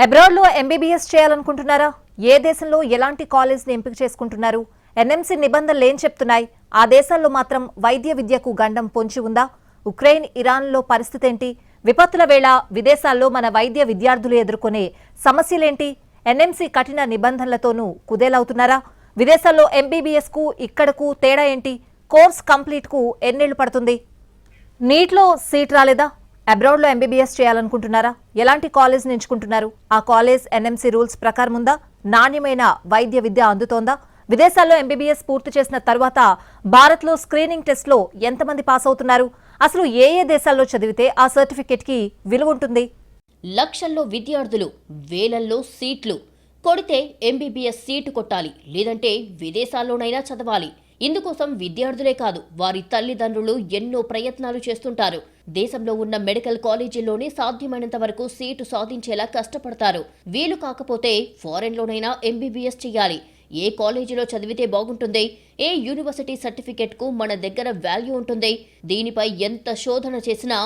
అబ్రాడ్లో MBBS చేయాలనుకుంటున్నారా? ఏ దేశంలో ఎలాంటి కాలేజ్ని ఎంపిక చేసుకుంటున్నారు? ఎన్ఎంసీ నిబంధనలు ఏం చెప్తున్నాయి? ఆ దేశాల్లో మాత్రం వైద్య విద్యకు గండం పొంచి ఉందా? ఉక్రెయిన్, ఇరాన్లో పరిస్థితి ఏంటి? విపత్తుల వేళ విదేశాల్లో మన వైద్య విద్యార్థులు ఎదుర్కొనే సమస్యలేంటి? ఎన్ఎంసీ కఠిన నిబంధనలతోనూ కుదేలవుతున్నారా? విదేశాల్లో ఎంబీబీఎస్ కు ఇక్కడకు తేడా ఏంటి? కోర్స్ కంప్లీట్ కు ఎన్నేళ్లు పడుతుంది? నీట్లో సీట్ రాలేదా? అబ్రాడ్లో ఎంబీబీఎస్ చేయాలనుకుంటున్నారా? ఎలాంటి కాలేజ్ ఎంచుకుంటున్నారు? ఆ కాలేజ్ ఎన్ఎంసీ రూల్స్ ప్రకారం ఉందా? నాణ్యమైన వైద్య విద్య అందుతోందా? విదేశాల్లో ఎంబీబీఎస్ పూర్తి చేసిన తర్వాత భారత్లో స్క్రీనింగ్ టెస్ట్లో ఎంతమంది పాస్ అవుతున్నారు? అసలు ఏ దేశాల్లో చదివితే ఆ సర్టిఫికేట్ కి విలువ ఉంటుంది? లక్షల్లో విద్యార్థులు, వేలల్లో సీట్లు. కొడితే ఎంబీబీఎస్ సీటు కొట్టాలి, లేదంటే విదేశాల్లోనైనా చదవాలి. ఇందుకోసం విద్యార్థులే కాదు, వారి తల్లిదండ్రులు ఎన్నో ప్రయత్నాలు చేస్తుంటారు. దేశంలో ఉన్న మెడికల్ కాలేజీల్లోనే సాధ్యమైనంత వరకు సీటు సాధించేలా కష్టపడతారు. వీలు కాకపోతే ఫారెన్లోనైనా ఎంబీబీఎస్ చెయ్యాలి. ఏ కాలేజీలో చదివితే బాగుంటుంది? ఏ యూనివర్సిటీ సర్టిఫికెట్కు మన దగ్గర వాల్యూ ఉంటుంది? దీనిపై ఎంత శోధన చేసినా,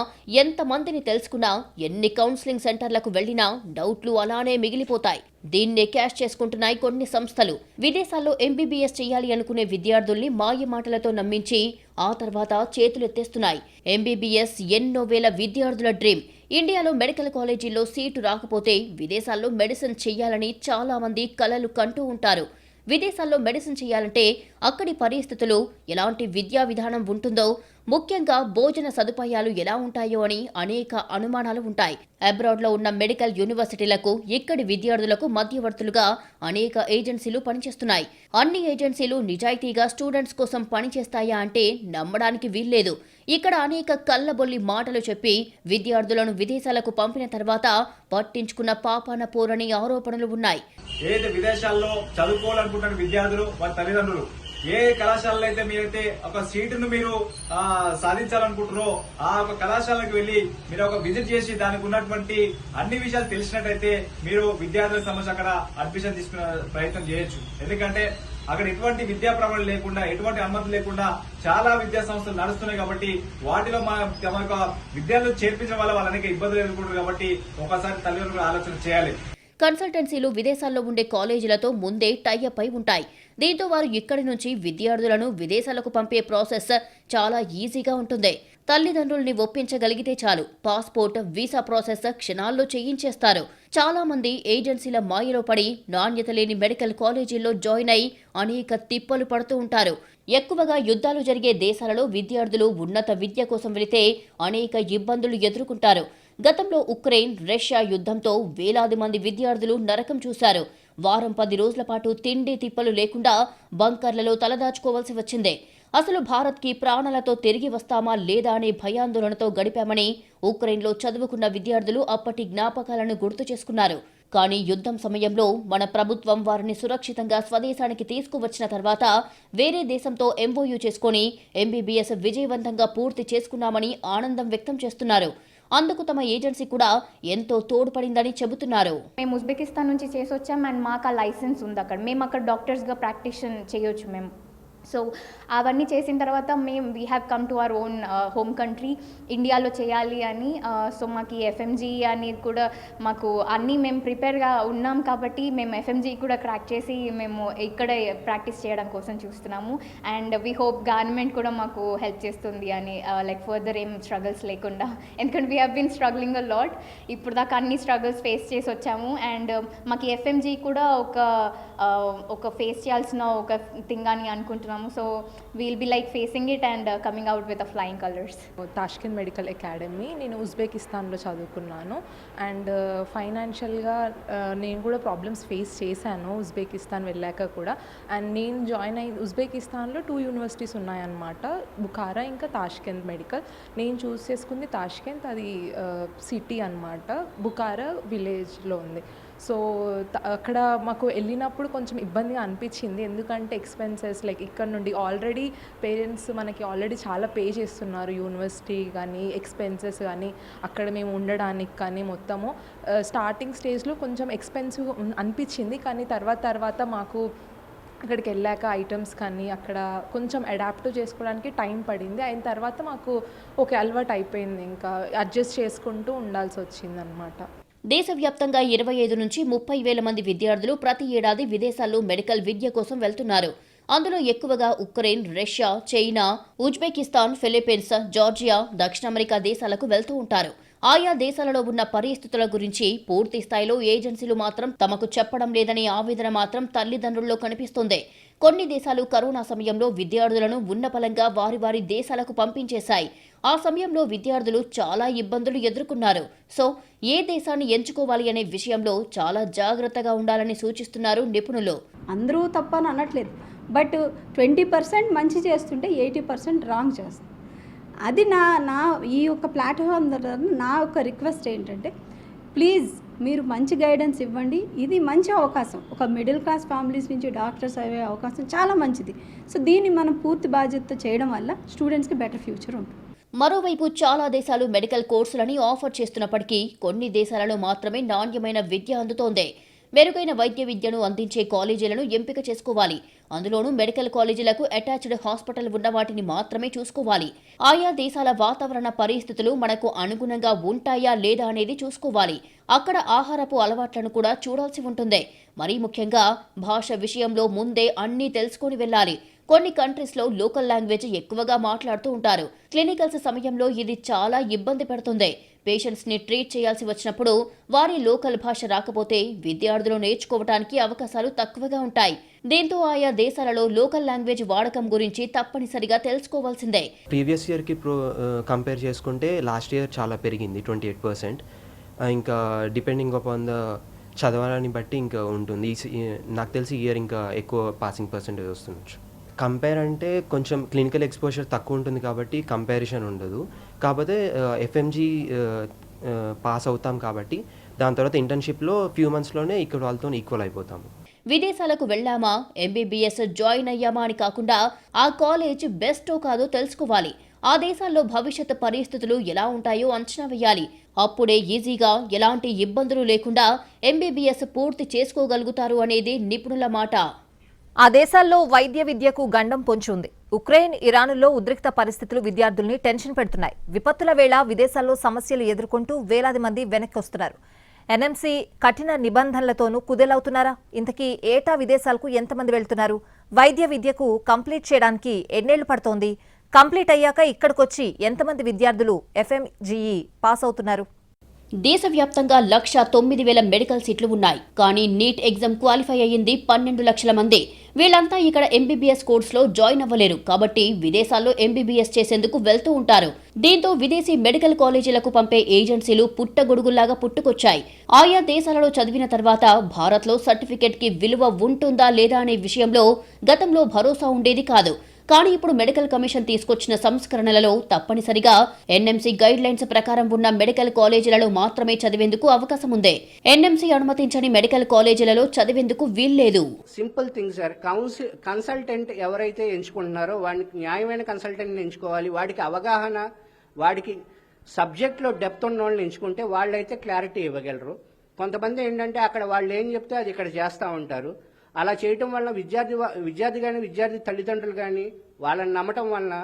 ఎంతమందిని తెలుసుకున్నా, ఎన్ని కౌన్సిలింగ్ సెంటర్లకు వెళ్లినా డౌట్లు అలానే మిగిలిపోతాయి. దీన్నే క్యాష్ చేసుకుంటున్నాయి కొన్ని సంస్థలు. విదేశాల్లో ఎంబీబీఎస్ చేయాలి అనుకునే విద్యార్థుల్ని మాయ మాటలతో నమ్మించి ఆ తర్వాత చేతులెత్తేస్తున్నాయి. ఎంబీబీఎస్ ఎన్నో వేల విద్యార్థుల డ్రీమ్. ఇండియాలో మెడికల్ కాలేజీల్లో సీటు రాకపోతే విదేశాల్లో మెడిసిన్ చెయ్యాలని చాలా మంది కలలు కంటూ ఉంటారు. విదేశాల్లో మెడిసిన్ చేయాలంటే అక్కడి పరిస్థితులు, ఎలాంటి విద్యా విధానం ఉంటుందో, ముఖ్యంగా భోజన సదుపాయాలు ఎలా ఉంటాయో అని అనేక అనుమానాలు ఉంటాయి. అబ్రాడ్లో ఉన్న మెడికల్ యూనివర్సిటీలకు ఇక్కడి విద్యార్థులకు మధ్యవర్తులుగా అనేక ఏజెన్సీలు పనిచేస్తున్నాయి. అన్ని ఏజెన్సీలు నిజాయితీగా స్టూడెంట్స్ కోసం పనిచేస్తాయా అంటే నమ్మడానికి వీల్లేదు. ఇక్కడ అనేక కళ్ళబొల్లి మాటలు చెప్పి విద్యార్థులను విదేశాలకు పంపిన తర్వాత పట్టించుకున్న పాపాన పోరని ఆరోపణలు ఉన్నాయి. ఏదైతే విదేశాల్లో చదువుకోవాలనుకుంటున్న విద్యార్థులు, వారి తల్లిదండ్రులు ఏ కళాశాలలో అయితే మీరైతే ఒక సీటును మీరు సాధించాలనుకుంటారో ఆ ఒక కళాశాలకు వెళ్లి మీరు ఒక విజిట్ చేసి దానికి ఉన్నటువంటి అన్ని విషయాలు తెలిసినట్టయితే మీరు విద్యార్థులకు సంబంధించి అక్కడ అడ్మిషన్ తీసుకునే ప్రయత్నం చేయొచ్చు. ఎందుకంటే అక్కడ ఎటువంటి విద్యా ప్రమాణాలు లేకుండా, ఎటువంటి అనుమతి లేకుండా చాలా విద్యా సంస్థలు నడుస్తున్నాయి. కాబట్టి వాటిలో తమ యొక్క విద్యార్థులు చేర్పించడం వల్ల వాళ్ళు అనేక ఇబ్బందులు ఎదుర్కొంటారు. కాబట్టి ఒకసారి తల్లిదండ్రులు ఆలోచన చేయాలి. కన్సల్టెన్సీలు విదేశాల్లో ఉండే కాలేజీలతో ముందే టైఅప్ అయి ఉంటాయి. దీంతో వారు ఇక్కడి నుంచి విద్యార్థులను విదేశాలకు పంపే ప్రాసెస్ చాలా ఈజీగా ఉంటుంది. తల్లిదండ్రుల్ని ఒప్పించగలిగితే చాలు, పాస్పోర్ట్, వీసా ప్రాసెస్ క్షణాల్లో చేయించేస్తారు. చాలా మంది ఏజెన్సీల మాయలో పడి నాణ్యత లేని మెడికల్ కాలేజీల్లో జాయిన్ అయి అనేక తిప్పలు పడుతూ ఉంటారు. ఎక్కువగా యుద్ధాలు జరిగే దేశాలలో విద్యార్థులు ఉన్నత విద్య కోసం వెళితే అనేక ఇబ్బందులు ఎదుర్కొంటారు. గతంలో ఉక్రెయిన్, రష్యా యుద్ధంతో వేలాది మంది విద్యార్థులు నరకం చూశారు. వారం 10 రోజుల పాటు తిండి తిప్పలు లేకుండా బంకర్లలో తలదాచుకోవాల్సి వచ్చిందే. అసలు భారత్కి ప్రాణాలతో తిరిగి వస్తామా లేదా అనే భయాందోళనతో గడిపామని ఉక్రెయిన్లో చదువుకున్న విద్యార్థులు అప్పటి జ్ఞాపకాలను గుర్తు చేసుకున్నారు. కానీ యుద్ధం సమయంలో మన ప్రభుత్వం వారిని సురక్షితంగా స్వదేశానికి తీసుకువచ్చిన తర్వాత వేరే దేశంతో ఎంఓయూ చేసుకుని ఎంబీబీఎస్ విజయవంతంగా పూర్తి చేసుకున్నామని ఆనందం వ్యక్తం చేస్తున్నారు. అందుకు తమ ఏజెన్సీ కూడా ఎంతో తోడ్పడిందని చెబుతున్నారు. మేము ఉజ్బెకిస్తాన్ నుంచి చేసి వచ్చాం అండ్ మాకు ఆ లైసెన్స్ ఉంది. మేము అక్కడ డాక్టర్స్గా ప్రాక్టీస్ చేయొచ్చు మేము. సో అవన్నీ చేసిన తర్వాత we have come to our own home country ఇండియాలో చేయాలి అని. సో మాకు ఈ ఎఫ్ఎంజీ అనేది కూడా మాకు అన్నీ మేము ప్రిపేర్గా ఉన్నాం కాబట్టి మేము ఎఫ్ఎంజీ కూడా క్రాక్ చేసి మేము ఇక్కడే ప్రాక్టీస్ చేయడం కోసం చూస్తున్నాము. అండ్ వీ హోప్ గవర్నమెంట్ కూడా మాకు హెల్ప్ చేస్తుంది అని, లైక్ ఫర్దర్ ఏం స్ట్రగుల్స్ లేకుండా. ఎందుకంటే we have been struggling a lot. ఇప్పుడు దాకా అన్ని స్ట్రగుల్స్ ఫేస్ చేసి వచ్చాము. అండ్ మాకు ఎఫ్ఎంజీ కూడా ఒక ఫేస్ చేయాల్సిన ఒక థింగ్ అని అనుకుంటున్నాము. So we'll be like facing it and coming out with a flying colors. తాష్కెంత్ medical academy, నేను ఉజ్బెకిస్తాన్లో చదువుకున్నాను. అండ్ ఫైనాన్షియల్గా నేను కూడా ప్రాబ్లమ్స్ ఫేస్ చేశాను ఉజ్బెకిస్తాన్ వెళ్ళాక కూడా. అండ్ నేను జాయిన్ అయ్యి ఉజ్బెకిస్తాన్లో 2 యూనివర్సిటీస్ ఉన్నాయన్నమాట, బుఖారా ఇంకా తాష్కెంత్ మెడికల్. నేను చూస్ చేసుకుంది తాష్కెంత్, అది సిటీ అన్నమాట, బుఖారా విలేజ్లో ఉంది. సో అక్కడ మాకు వెళ్ళినప్పుడు కొంచెం ఇబ్బందిగా అనిపించింది. ఎందుకంటే ఎక్స్పెన్సెస్ లైక్ ఇక్కడ నుండి ఆల్రెడీ పేరెంట్స్ మనకి ఆల్రెడీ చాలా పే చేస్తున్నారు, యూనివర్సిటీ కానీ ఎక్స్పెన్సెస్ కానీ అక్కడ మేము ఉండడానికి కానీ మొత్తము. స్టార్టింగ్ స్టేజ్లో కొంచెం ఎక్స్పెన్సివ్ అనిపించింది. కానీ తర్వాత మాకు అక్కడికి వెళ్ళాక ఐటమ్స్ కానీ అక్కడ కొంచెం అడాప్ట్ చేసుకోవడానికి టైం పడింది. అయిన తర్వాత మాకు ఓకే అలవాటు అయిపోయింది, ఇంకా అడ్జస్ట్ చేసుకుంటూ ఉండాల్సి వచ్చింది అనమాట. దేశవ్యాప్తంగా 25 నుంచి 30 వేల మంది విద్యార్థులు ప్రతి ఏడాది విదేశాల్లో మెడికల్ విద్య కోసం వెళ్తున్నారు. అందులో ఎక్కువగా Ukraine, Russia, China, Uzbekistan, Philippines, Georgia, దక్షిణ అమెరికా దేశాలకు వెళ్తూ ఉంటారు. ఆయా దేశాలలో ఉన్న పరిస్థితుల గురించి పూర్తి స్థాయిలో ఏజెన్సీలు మాత్రం తమకు చెప్పడం లేదనే ఆవేదన మాత్రం తల్లిదండ్రుల్లో కనిపిస్తోంది. కొన్ని దేశాలు కరోనా సమయంలో విద్యార్థులను ఉన్నపలంగా వారి వారి దేశాలకు పంపించేశాయి. ఆ సమయంలో విద్యార్థులు చాలా ఇబ్బందులు ఎదుర్కొన్నారు. సో ఏ దేశాన్ని ఎంచుకోవాలి అనే విషయంలో చాలా జాగ్రత్తగా ఉండాలని సూచిస్తున్నారు నిపుణులు. అందరూ తప్పని అనట్లేదు, బట్ 20% మంచి చేస్తుంటే 80% రాంగ్ చేస్తుంది. అది నా ఈ యొక్క ప్లాట్ఫామ్ ద్వారా నా యొక్క రిక్వెస్ట్ ఏంటంటే, ప్లీజ్ మీరు మంచి గైడెన్స్ ఇవ్వండి. ఇది మంచి అవకాశం, ఒక మిడిల్ క్లాస్ ఫ్యామిలీస్ నుంచి డాక్టర్స్ అయ్యే అవకాశం చాలా మంచిది. సో దీన్ని మనం పూర్తి బాధ్యత చేయడం వల్ల స్టూడెంట్స్కి బెటర్ ఫ్యూచర్ ఉంటుంది. మరోవైపు చాలా దేశాలు మెడికల్ కోర్సులని ఆఫర్ చేస్తున్నప్పటికీ కొన్ని దేశాలలో మాత్రమే నాణ్యమైన విద్య అందుతోంది. మెరుగైన వైద్య విద్యను అందించే కాలేజీలను ఎంపిక చేసుకోవాలి. అందులోనూ మెడికల్ కాలేజీలకు అటాచ్డ్ హాస్పిటల్ ఉన్న వాటిని మాత్రమే చూసుకోవాలి. ఆయా దేశాల వాతావరణ పరిస్థితులు మనకు అనుగుణంగా ఉంటాయా లేదా అనేది చూసుకోవాలి. అక్కడ ఆహారపు అలవాట్లను కూడా చూడాల్సి ఉంటుంది. మరీ ముఖ్యంగా భాష విషయంలో ముందే అన్నీ తెలుసుకొని వెళ్ళాలి. కొన్ని కంట్రీస్లో లోకల్ లాంగ్వేజ్ ఎక్కువగా మాట్లాడుతూ ఉంటారు. క్లినికల్స్ సమయంలో ఇది చాలా ఇబ్బంది పెడుతుంది. పేషెంట్స్ ని ట్రీట్ చేయాల్సి వచ్చినప్పుడు వారి లోకల్ భాష రాకపోతే విద్యార్థులు నేర్చుకోవడానికి అవకాశాలు తక్కువగా ఉంటాయి. దీంతో ఆయా దేశాలలో లోకల్ లాంగ్వేజ్ వాడకం గురించి తప్పనిసరిగా తెలుసుకోవాల్సిందే. ప్రీవియస్ ఇయర్కి కంపేర్ చేసుకుంటే లాస్ట్ ఇయర్ చాలా పెరిగింది, 28%. ఇంకా డిపెండింగ్ అపాన్ ద చదవాలని బట్టి ఇంకా ఉంటుంది. నాకు తెలిసి ఇయర్ ఇంకా ఎక్కువ పాసింగ్ పర్సెంటేజ్ వస్తుండొచ్చు. కంపేర్ అంటే కొంచెం క్లినికల్ ఎక్స్పోజర్ తక్కువ ఉంటుంది కాబట్టి కంపారిజన్ ఉండదు. కాకపోతే ఎఫ్ఎంజీ పాస్ అవుతాం కాబట్టి దాని తర్వాత ఇంటర్న్షిప్లో ఫ్యూ మంత్స్లోనే ఇక్కడ వాళ్ళతో ఈక్వల్ అయిపోతాము. విదేశాలకు వెళ్లామా, ఎంబీబీఎస్ జాయిన్ అయ్యామా అని కాకుండా ఆ కాలేజ్ బెస్టో కాదో తెలుసుకోవాలి. ఆ దేశాల్లో భవిష్యత్ పరిస్థితులు ఎలా ఉంటాయో అంచనా వేయాలి. అప్పుడే ఈజీగా ఎలాంటి ఇబ్బందులు లేకుండా ఎంబీబీఎస్ పూర్తి చేసుకోగలుగుతారు అనేది నిపుణుల మాట. ఆ దేశాల్లో వైద్య విద్యకు గండం పొంచి ఉంది. ఉక్రెయిన్, ఇరానుల్లో ఉద్రిక్త పరిస్థితులు విద్యార్థుల్ని టెన్షన్ పెడుతున్నాయి. విపత్తుల వేళ విదేశాల్లో సమస్యలు ఎదుర్కొంటూ వేలాది మంది వెనక్కి వస్తున్నారు. ఎన్ఎంసీ కఠిన నిబంధనలతోనూ కుదేలవుతున్నారా? ఇంతకీ ఏటా విదేశాలకు ఎంతమంది వెళ్తున్నారు? వైద్య విద్యకు కంప్లీట్ చేయడానికి ఎన్నేళ్లు పడుతోంది? కంప్లీట్ అయ్యాక ఇక్కడికొచ్చి ఎంతమంది విద్యార్థులు ఎఫ్ఎంజీఈ పాస్ అవుతున్నారు? దేశవ్యాప్తంగా 1,09,000 మెడికల్ సీట్లు ఉన్నాయి. కానీ నీట్ ఎగ్జామ్ క్వాలిఫై అయ్యింది 12 లక్షల మంది. వీళ్ళంతా ఇక్కడ ఎంబీబీఎస్ కోర్సులో జాయిన్ అవ్వలేరు. కాబట్టి విదేశాల్లో ఎంబీబీఎస్ చేసేందుకు వెళ్తూ ఉంటారు. దీంతో విదేశీ మెడికల్ కాలేజీలకు పంపే ఏజెన్సీలు పుట్టగొడుగుల్లాగా పుట్టుకొచ్చాయి. ఆయా దేశాలలో చదివిన తర్వాత భారత్లో సర్టిఫికెట్ కి విలువ ఉంటుందా లేదా అనే విషయంలో గతంలో భరోసా ఉండేది కాదు. కానీ ఇప్పుడు మెడికల్ కమిషన్ తీసుకొచ్చిన సంస్కరణలలో తప్పనిసరిగా ఎన్ఎంసీ గైడ్ లైన్స్ ప్రకారం ఉన్న మెడికల్ కాలేజీలలో మాత్రమే చదివేందుకు అవకాశం ఉంది. ఎన్ఎంసీ అనుమతించని మెడికల్ కాలేజీలలో చదివేందుకు వీల్లేదు. సింపుల్ థింగ్ సార్, కన్సల్టెంట్ ఎవరైతే ఎంచుకుంటున్నారో వాడికి న్యాయమైన కన్సల్టెంట్ని ఎంచుకోవాలి. వాడికి అవగాహన, వాడికి సబ్జెక్ట్లో డెప్త్ ఉన్న వాళ్ళని ఎంచుకుంటే వాళ్ళైతే క్లారిటీ ఇవ్వగలరు. కొంతమంది ఏంటంటే అక్కడ వాళ్ళు ఏం చెప్తే అది ఇక్కడ చేస్తూ ఉంటారు. అలా చేయటం వల్ల విద్యార్థి కానీ విద్యార్థి తల్లిదండ్రులు కానీ వాళ్ళని నమ్మటం వలన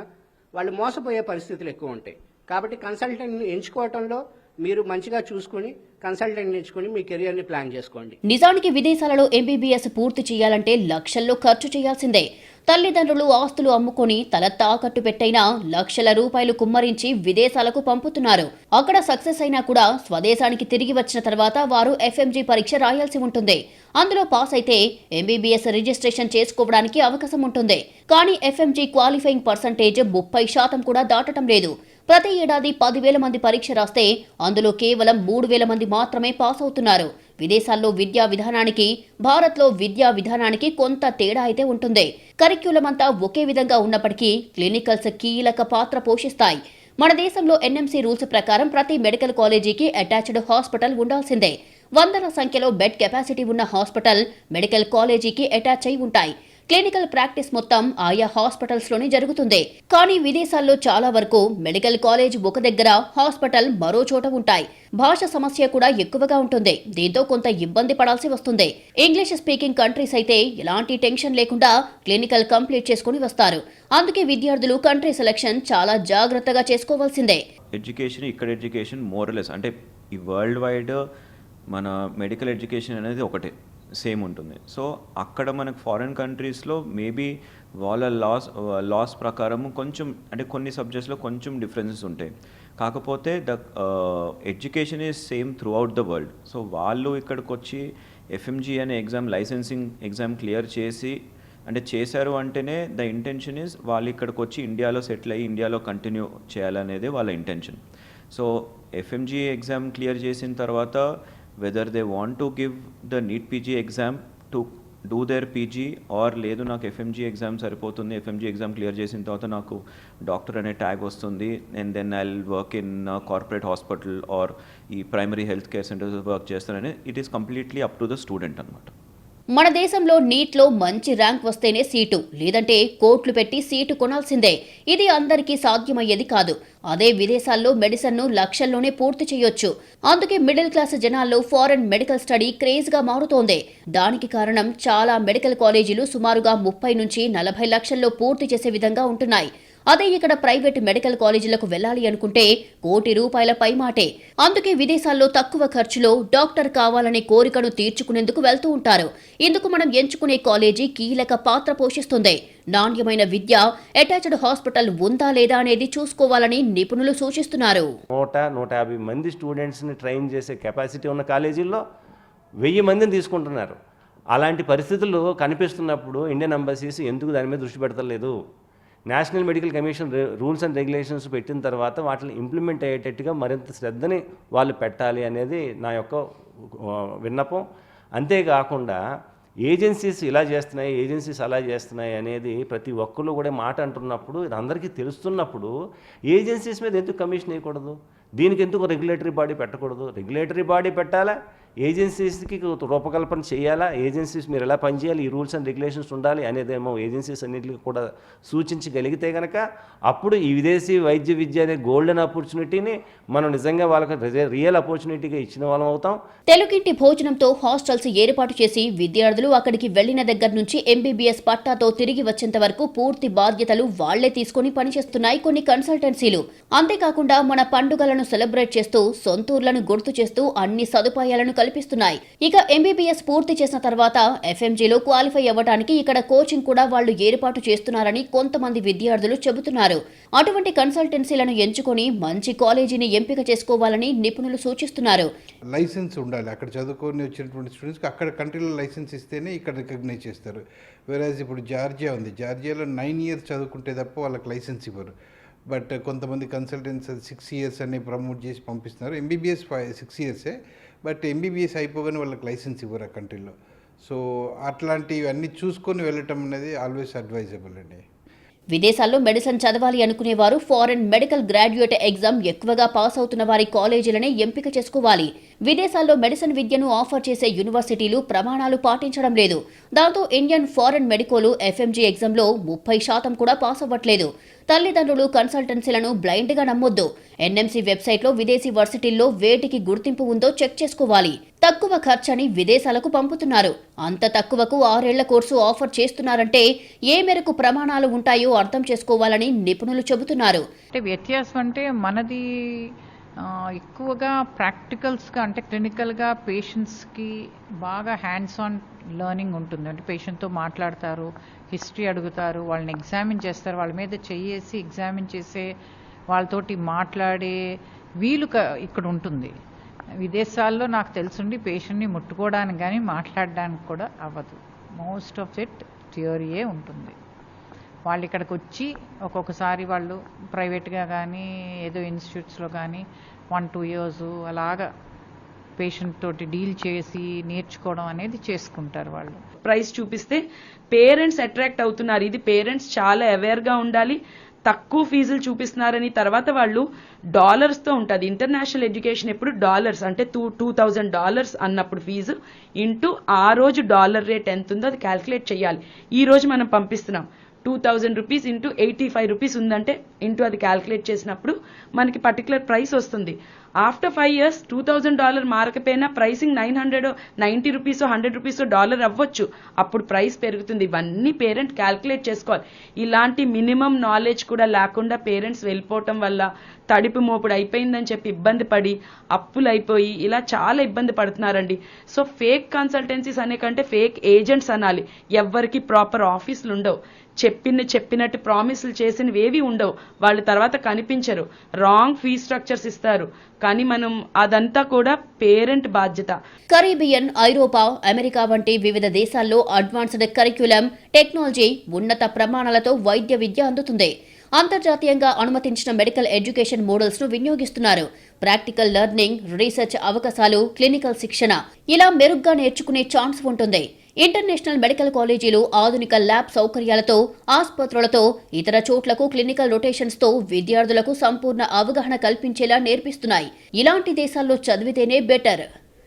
వాళ్ళు మోసపోయే పరిస్థితులు ఎక్కువ ఉంటాయి. కాబట్టి కన్సల్టెంట్ని ఎంచుకోవటంలో మీరు మంచిగా చూసుకుని కన్సల్టెంట్ని ఎంచుకుని మీ కెరియర్ని ప్లాన్ చేసుకోండి. నిజానికి విదేశాలలో ఎంబీబీఎస్ పూర్తి చేయాలంటే లక్షల్లో ఖర్చు చేయాల్సిందే. తల్లిదండ్రులు ఆస్తులు అమ్ముకొని తల తాకట్టు పెట్టైనా లక్షల రూపాయలు కుమ్మరించి విదేశాలకు పంపుతున్నారు. అక్కడ సక్సెస్ అయినా కూడా స్వదేశానికి తిరిగి వచ్చిన తర్వాత వారు ఎఫ్ఎంజీ పరీక్ష రాయాల్సి ఉంటుంది. అందులో పాస్ అయితే ఎంబీబీఎస్ రిజిస్ట్రేషన్ చేసుకోవడానికి అవకాశం ఉంటుంది. కానీ ఎఫ్ఎంజీ క్వాలిఫైయింగ్ పర్సంటేజ్ 30% కూడా దాటడం లేదు. ప్రతి ఏడాది 10,000 మంది పరీక్ష రాస్తే అందులో కేవలం 3,000 మంది మాత్రమే పాస్ అవుతున్నారు. విదేశాల్లో విద్యా విధానానికి, భారత్లో విద్యా విధానానికి కొంత తేడా అయితే ఉంటుంది. కరిక్యులం అంతా ఒకే విధంగా ఉన్నప్పటికీ క్లినికల్స్ కీలక పాత్ర పోషిస్తాయి. మన దేశంలో ఎన్ఎంసీ రూల్స్ ప్రకారం ప్రతి మెడికల్ కాలేజీకి అటాచ్డ్ హాస్పిటల్ ఉండాల్సిందే. వందల సంఖ్యలో బెడ్ కెపాసిటీ ఉన్న హాస్పిటల్ మెడికల్ కాలేజీకి అటాచ్ అయి ఉంటాయి. క్లినికల్ ప్రాక్టీస్ మొత్తం ఆయా హాస్పిటల్స్ లోనే జరుగుతుంది. కానీ విదేశాల్లో చాలా వరకు మెడికల్ కాలేజ్ ఒక దగ్గర, హాస్పిటల్ మరో చోట ఉంటాయి. భాష సమస్య కూడా ఎక్కువగా ఉంటుంది. దీంతో కొంత ఇబ్బంది పడాల్సి వస్తుంది. ఇంగ్లీష్ స్పీకింగ్ కంట్రీస్ అయితే ఎలాంటి టెన్షన్ లేకుండా క్లినికల్ కంప్లీట్ చేసుకుని వస్తారు. అందుకే విద్యార్థులు కంట్రీ సెలక్షన్ చాలా జాగ్రత్తగా చేసుకోవాల్సిందే. ఎడ్యుకేషన్ ఇక్కడ ఎడ్యుకేషన్ మోరలెస్ అంటే ఈ వరల్డ్ వైడ్ మన మెడికల్ ఎడ్యుకేషన్ అనేది ఒకటే సేమ్ ఉంటుంది. సో అక్కడ మనకు ఫారిన్ కంట్రీస్లో మేబీ వాళ్ళ లాస్ ప్రకారం కొంచెం అంటే కొన్ని సబ్జెక్ట్స్లో కొంచెం డిఫరెన్సెస్ ఉంటాయి. కాకపోతే the education is same through out the world. So వాళ్ళు ఇక్కడికి వచ్చి FMG అనే ఎగ్జామ్, లైసెన్సింగ్ ఎగ్జామ్ క్లియర్ చేసి అంటే చేశారు అంటేనే ద ఇంటెన్షన్ ఈజ్ వాళ్ళు ఇక్కడికి వచ్చి ఇండియాలో సెటిల్ అయ్యి ఇండియాలో కంటిన్యూ చేయాలనేది వాళ్ళ intention. So FMG exam clear చేసిన తర్వాత whether they want to give the NEET PG exam to do their PG or లేదు నాకు FMG ఎగ్జామ్ సరిపోతుంది, FMG ఎగ్జామ్ క్లియర్ చేసిన తర్వాత నాకు డాక్టర్ అనే ట్యాగ్ వస్తుంది and then I will work in corporate hospital or ఈ primary health care centres work చేస్తానని it is completely up to the student అనమాట. మన దేశంలో నీట్లో మంచి ర్యాంక్ వస్తేనే సీటు, లేదంటే కోట్లు పెట్టి సీటు కొనాల్సిందే. ఇది అందరికీ సాధ్యమయ్యేది కాదు. అదే విదేశాల్లో మెడిసిన్ను లక్షల్లోనే పూర్తి చేయొచ్చు. అందుకే మిడిల్ క్లాస్ జనాల్లో ఫారెన్ మెడికల్ స్టడీ క్రేజ్గా మారుతోంది. దానికి కారణం చాలా మెడికల్ కాలేజీలు సుమారుగా 30 నుంచి 40 లక్షల్లో పూర్తి చేసే విధంగా ఉంటున్నాయి. అదే ఇక్కడ ప్రైవేట్ మెడికల్ కాలేజీలకు వెళ్లాలి అనుకుంటే కోటి రూపాయల పైమాటే. అందుకే విదేశాల్లో తక్కువ ఖర్చులో డాక్టర్ కావాలనే కోరికను తీర్చుకునేందుకు వెళ్తూ ఉంటారు. ఇందుకు మనం ఎంచుకునే కాలేజీ కీలక పాత్ర పోషిస్తుంది. నాణ్యమైన విద్య, అటాచ్డ్ హాస్పిటల్ ఉందా లేదా అనేది చూసుకోవాలని నిపుణులు సూచిస్తున్నారు. 100-150 మంది స్టూడెంట్స్ని ట్రైన్ చేసే కెపాసిటీ ఉన్న కాలేజీల్లో 1000 మందిని తీసుకుంటున్నారు. అలాంటి పరిస్థితులు కనిపిస్తున్నప్పుడు ఇండియన్ ఎంబసీస్ ఎందుకు దాని మీద దృష్టి పెడతలేదు? National medical commission rules and regulations పెట్టిన తర్వాత వాటిని ఇంప్లిమెంట్ అయ్యేటట్టుగా మరింత శ్రద్ధని వాళ్ళు పెట్టాలి అనేది నా యొక్క విన్నపం. అంతేకాకుండా ఏజెన్సీస్ ఇలా చేస్తున్నాయి, ఏజెన్సీస్ అలా చేస్తున్నాయి అనేది ప్రతి ఒక్కరు కూడా మాట అంటున్నప్పుడు, ఇది అందరికీ తెలుస్తున్నప్పుడు ఏజెన్సీస్ మీద ఎందుకు కమిషన్ వేయకూడదు? దీనికి ఎందుకు రెగ్యులేటరీ బాడీ పెట్టకూడదు? రెగ్యులేటరీ బాడీ పెట్టాలా, ఏజెన్సీస్కి రూపకల్పన చేయాలా, ఏజెన్సీస్ మీరు ఎలా పనిచేయాలి, ఈ రూల్స్ అండ్ రెగ్యులేషన్స్ ఉండాలి అనేదేమో ఏజెన్సీస్ అన్నింటికి కూడా సూచించగలిగితే కనుక అప్పుడు ఈ విదేశీ వైద్య విద్య అనే గోల్డెన్ ఆపర్చునిటీని మనం నిజంగా వాళ్ళకి రియల్ ఆపర్చునిటీగా ఇచ్చిన వాళ్ళం అవుతాం. తెలుగింటి భోజనంతో హాస్టల్స్ ఏర్పాటు చేసి విద్యార్థులు అక్కడికి వెళ్లిన దగ్గర నుంచి MBBS పట్టాతో తిరిగి వచ్చేంత వరకు పూర్తి బాధ్యతలు వాళ్లే తీసుకుని పనిచేస్తున్నాయి కొన్ని కన్సల్టెన్సీలు. అంతేకాకుండా మన పండుగలను సెలబ్రేట్ చేస్తూ సొంతూర్లను గుర్తు చేస్తూ అన్ని సదుపాయాలను కల్పిస్తున్నాయి. ఇక MBBS పూర్తి చేసిన తర్వాత FMGలో క్వాలిఫై అవ్వడానికి ఇక్కడ కోచింగ్ కూడా వాళ్లు ఏర్పాటు చేస్తున్నారని కొంతమంది విద్యార్థులు చెబుతున్నారు. అటువంటి కన్సల్టెన్సీలను ఎంచుకొని మంచి కాలేజీని ఎంపిక చేసుకోవాలని నిపుణులు సూచిస్తున్నారు. లైసెన్స్ ఉండాలి. అక్కడ చదువుకొని వచ్చినటువంటి స్టూడెంట్స్కి అక్కడ కంట్రీలో లైసెన్స్ ఇస్తేనే ఇక్కడ రికగ్నైజ్ చేస్తారు. వేరేజ్ ఇప్పుడు జార్జియా ఉంది, జార్జియాలో 9 years చదువుకుంటే తప్ప వాళ్ళకి లైసెన్స్ ఇవ్వరు. బట్ కొంతమంది కన్సల్టెంట్స్ 6 years అని ప్రమోట్ చేసి పంపిస్తున్నారు. MBBS 6 years, బట్ MBBS అయిపోగానే వాళ్ళకి లైసెన్స్ ఇవ్వరు ఆ కంట్రీలో. సో అట్లాంటివి అన్నీ చూసుకొని వెళ్ళటం అనేది ఆల్వేస్ అడ్వైజబుల్ అండి. విదేశాల్లో మెడిసిన్ చదవాలి అనుకునేవారు ఫారెన్ మెడికల్ గ్రాడ్యుయేట్ ఎగ్జామ్ ఎక్కువగా పాస్ అవుతున్న వారి కాలేజీలనే ఎంపిక చేసుకోవాలి. విదేశాల్లో మెడిసిన్ విద్యను ఆఫర్ చేసే యూనివర్సిటీలు ప్రమాణాలు పాటించడం లేదు. దాంతో ఇండియన్ ఫారెన్ మెడికోలు FMG ఎగ్జామ్లో 30% కూడా పాస్ అవ్వట్లేదు. తల్లిదండ్రులు కన్సల్టెన్సీలను బ్లైండ్గా నమ్మొద్దు. NMC వెబ్సైట్లో విదేశీ వర్సిటీల్లో వేటికి గుర్తింపు ఉందో చెక్ చేసుకోవాలి. తక్కువ ఖర్చని విదేశాలకు పంపుతున్నారు. అంత తక్కువకు 6 ఏళ్ల కోర్సు ఆఫర్ చేస్తున్నారంటే ఏ మేరకు ప్రమాణాలు ఉంటాయో అర్థం చేసుకోవాలని నిపుణులు చెబుతున్నారు. వ్యత్యాసం అంటే మనది ఎక్కువగా ప్రాక్టికల్స్గా అంటే క్లినికల్గా పేషెంట్స్కి బాగా హ్యాండ్స్ ఆన్ లెర్నింగ్ ఉంటుంది. అంటే పేషెంట్తో మాట్లాడతారు, హిస్టరీ అడుగుతారు, వాళ్ళని ఎగ్జామిన్ చేస్తారు, వాళ్ళ మీద చెయ్యేసి ఎగ్జామిన్ చేసే వాళ్ళతోటి మాట్లాడే వీలు ఇక్కడ ఉంటుంది. విదేశాల్లో నాకు తెలుసుండి పేషెంట్ని ముట్టుకోవడానికి కానీ మాట్లాడడానికి కూడా అవ్వదు. మోస్ట్ ఆఫ్ ఇట్ థియరీయే ఉంటుంది. వాళ్ళు ఇక్కడికి వచ్చి ఒక్కొక్కసారి వాళ్ళు ప్రైవేట్గా కానీ ఏదో ఇన్స్టిట్యూట్స్లో కానీ 1-2 years అలాగా పేషెంట్ తోటి డీల్ చేసి నేర్చుకోవడం అనేది చేసుకుంటారు. వాళ్ళు ప్రైస్ చూపిస్తే పేరెంట్స్ అట్రాక్ట్ అవుతున్నారు. ఇది పేరెంట్స్ చాలా అవేర్గా ఉండాలి. తక్కువ ఫీజులు చూపిస్తున్నారని తర్వాత వాళ్ళు డాలర్స్తో ఉంటుంది. ఇంటర్నేషనల్ ఎడ్యుకేషన్ ఎప్పుడు డాలర్స్ అంటే $2,000 అన్నప్పుడు ఫీజు ఇంటూ ఆ రోజు డాలర్ రేట్ ఎంత ఉందో అది క్యాల్కులేట్ చేయాలి. ఈ రోజు మనం పంపిస్తున్నాం ₹2,000 ఇంటూ ₹85 ఉందంటే ఇంటూ అది క్యాల్కులేట్ చేసినప్పుడు మనకి పర్టికులర్ ప్రైస్ వస్తుంది. ఆఫ్టర్ 5 years $2,000 మారకపోయినా ప్రైసింగ్ $990, $100 డాలర్ అవ్వచ్చు. అప్పుడు ప్రైస్ పెరుగుతుంది. ఇవన్నీ పేరెంట్ క్యాల్కులేట్ చేసుకోవాలి. ఇలాంటి మినిమం నాలెడ్జ్ కూడా లేకుండా పేరెంట్స్ వెళ్ళిపోవటం వల్ల తడిపి మోపుడు అయిపోయిందని చెప్పి ఇబ్బంది పడి అప్పులు అయిపోయి ఇలా చాలా ఇబ్బంది పడుతున్నారండి. సో ఫేక్ కన్సల్టెన్సీస్ అనే కంటే ఫేక్ ఏజెంట్స్ అనాలి. ఎవ్వరికి ప్రాపర్ ఆఫీసులు ఉండవు, చెప్పినట్టు ప్రామిసులు చేసినవి ఏవి ఉండవు, వాళ్ళు తర్వాత కనిపించరు, రాంగ్ ఫీ స్ట్రక్చర్స్ ఇస్తారు. కానీ మనం అదంతా కూడా పేరెంట్ బాధ్యత. కరీబియన్, ఐరోపా, అమెరికా వంటి వివిధ దేశాల్లో అడ్వాన్స్డ్ కరిక్యులం, టెక్నాలజీ, ఉన్నత ప్రమాణాలతో వైద్య విద్య అందుతుంది. అంతర్జాతీయంగా అనుమతించిన మెడికల్ ఎడ్యుకేషన్ మోడల్స్ ను వినియోగిస్తున్నారు. ప్రాక్టికల్ లెర్నింగ్, రీసెర్చ్ అవకాశాలు, క్లినికల్ శిక్షణ ఇలా మెరుగ్గా నేర్చుకునే ఛాన్స్ ఉంటుంది. ఇంటర్నేషనల్ మెడికల్ కాలేజీలు ఆధునిక ల్యాబ్ సౌకర్యాలతో, ఆసుపత్రులతో, ఇతర చోట్లకు క్లినికల్ రొటేషన్స్ తో విద్యార్థులకు సంపూర్ణ అవగాహన కల్పించేలా నేర్పిస్తున్నాయి. ఇలాంటి దేశాల్లో చదివితేనే బెటర్.